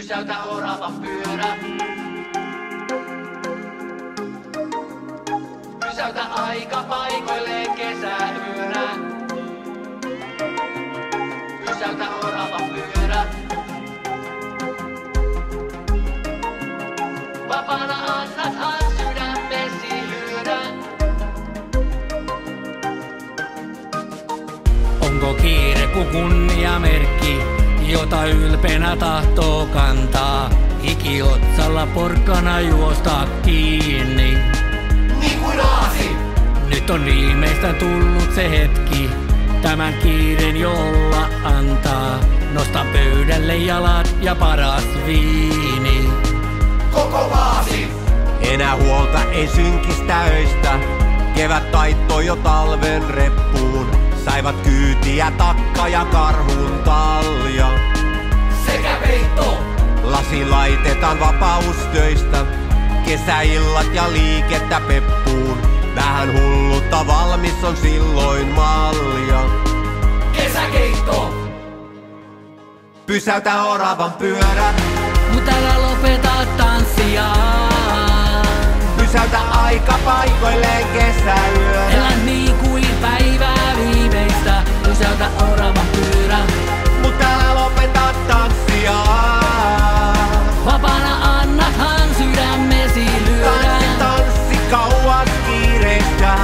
Pysäytä oravan pyörä. Pysäytä aika paikoilleen kesäyönä. Pysäytä oravan pyörä. Vapaana annathan sydämesi lyödä. Onko kiire kun kunniamerkki, jota ylpeänä tahtoo kantaa? Ikiotsalla porkkana juosta kiinni. Niin kuin aasi! Nyt on viimeistä tullut se hetki, tämän kiiren jolla antaa. Nosta pöydälle jalat ja paras viini. Koko vaasi! Enää huolta ei synkistä öistä, kevät taittoi jo talven reppuun. Saivat kyytiä takka ja karhun talja. Sekä peitto! Lasi laitetaan vapaustöistä, kesäillat ja liikettä peppuun. Vähän hullutta valmis on silloin malja. Kesäkeitto! Pysäytä oravan pyörä. Mut älä lopeta tanssia. Pysäytä aika paikoilleen kesäyönä. Elä niin kuin päivää viimeistä. Pysäytä oravan pyörä. Mut älä lopeta tanssia. Vapaana annathan sydämesi lyödä. Tanssi, tanssi kauas kiireistä.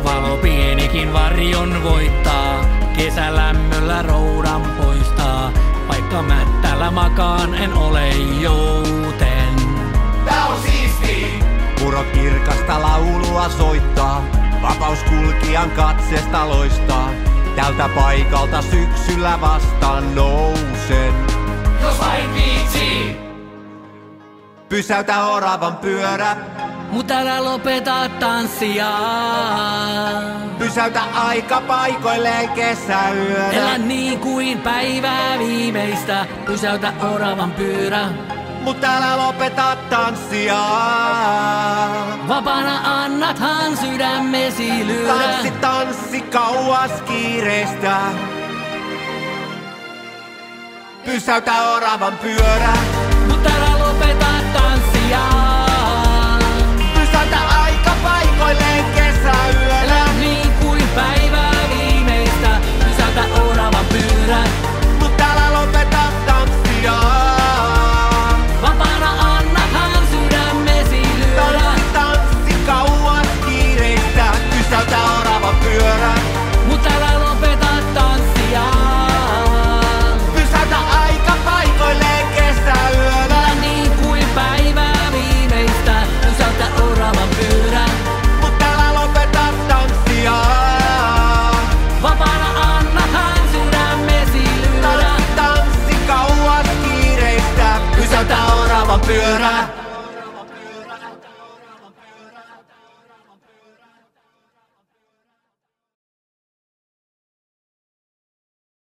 Valo pienikin varjon voittaa, kesälämmöllä roudan poistaa. Vaikka mättällä makaan, en ole jouten. Tää on siisti! Muro kirkasta laulua soittaa, vapauskulkijan katsesta loistaa. Tältä paikalta syksyllä vastaan nousen. Jos vain viitsi! Pysäytä oravan pyörä. Mut älä lopeta tanssia. Pysäytä aika paikoilleen kesäyönä. Elä niin kuin päivää viimeistä. Pysäytä oravan pyörä. Mut älä lopeta tanssia. Vapaana annathan sydämesi lyödä. Tanssi, tanssi kauas kiireistä. Pysäytä oravan pyörä.